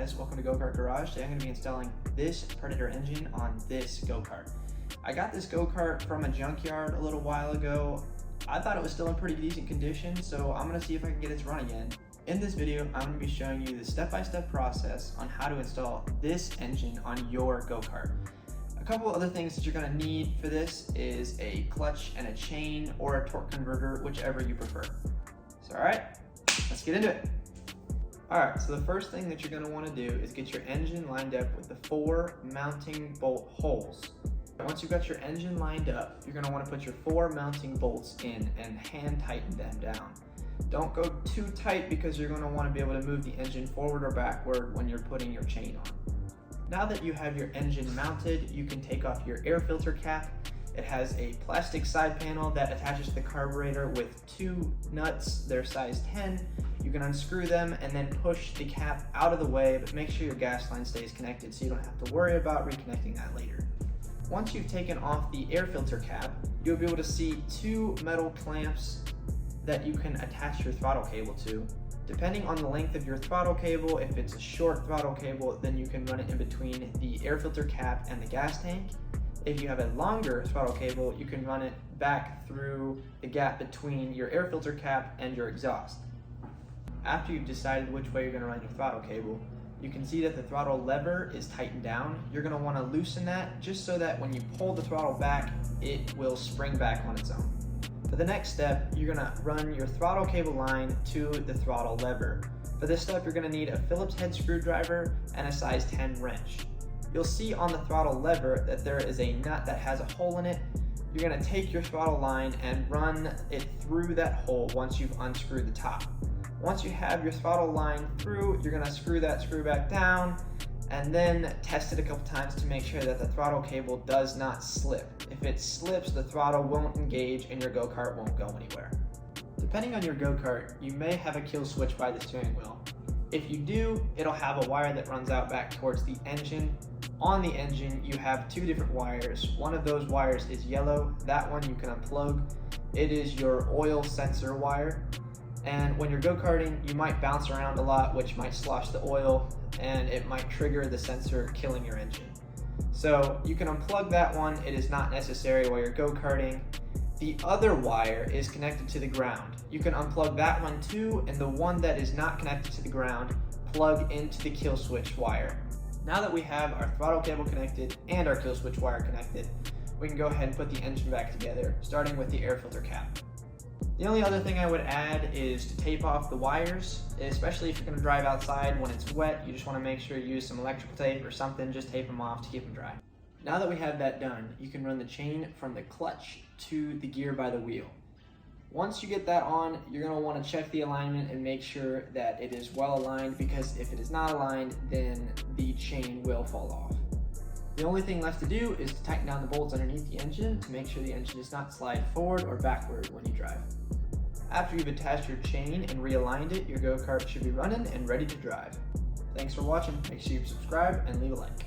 guys, welcome to Go-Kart Garage. Today I'm going to be installing this Predator engine on this go-kart. I got this go-kart from a junkyard a little while ago. I thought it was still in pretty decent condition, so I'm going to see if I can get it to run again. In this video, I'm going to be showing you the step-by-step process on how to install this engine on your go-kart. A couple other things that you're going to need for this is a clutch and a chain or a torque converter, whichever you prefer. So alright, let's get into it. Alright, so the first thing that you're going to want to do is get your engine lined up with the 4 mounting bolt holes. Once you've got your engine lined up, you're going to want to put your 4 mounting bolts in and hand tighten them down. Don't go too tight because you're going to want to be able to move the engine forward or backward when you're putting your chain on. Now that you have your engine mounted, you can take off your air filter cap. It has a plastic side panel that attaches to the carburetor with 2 nuts. They're size 10. You can unscrew them and then push the cap out of the way, but make sure your gas line stays connected so you don't have to worry about reconnecting that later. Once you've taken off the air filter cap, you'll be able to see 2 metal clamps that you can attach your throttle cable to. Depending on the length of your throttle cable, if it's a short throttle cable, then you can run it in between the air filter cap and the gas tank. If you have a longer throttle cable, you can run it back through the gap between your air filter cap and your exhaust. After you've decided which way you're going to run your throttle cable, you can see that the throttle lever is tightened down. You're going to want to loosen that just so that when you pull the throttle back, it will spring back on its own. For the next step, you're going to run your throttle cable line to the throttle lever. For this step, you're going to need a Phillips head screwdriver and a size 10 wrench. You'll see on the throttle lever that there is a nut that has a hole in it. You're going to take your throttle line and run it through that hole once you've unscrewed the top. Once you have your throttle line through, you're going to screw that screw back down and then test it a couple times to make sure that the throttle cable does not slip. If it slips, the throttle won't engage and your go-kart won't go anywhere. Depending on your go-kart, you may have a kill switch by the steering wheel. If you do, it'll have a wire that runs out back towards the engine. On the engine, you have 2 different wires. One of those wires is yellow. That one you can unplug. It is your oil sensor wire. And when you're go-karting, you might bounce around a lot, which might slosh the oil, and it might trigger the sensor killing your engine. So you can unplug that one. It is not necessary while you're go-karting. The other wire is connected to the ground. You can unplug that one too, and the one that is not connected to the ground, plug into the kill switch wire. Now that we have our throttle cable connected and our kill switch wire connected, we can go ahead and put the engine back together, starting with the air filter cap. The only other thing I would add is to tape off the wires, especially if you're going to drive outside when it's wet. You just want to make sure you use some electrical tape or something, just tape them off to keep them dry. Now that we have that done, you can run the chain from the clutch to the gear by the wheel. Once you get that on, you're going to want to check the alignment and make sure that it is well aligned, because if it is not aligned, then the chain will fall off. The only thing left to do is to tighten down the bolts underneath the engine to make sure the engine does not slide forward or backward when you drive. After you've attached your chain and realigned it, your go-kart should be running and ready to drive. Thanks for watching. Make sure you subscribe and leave a like.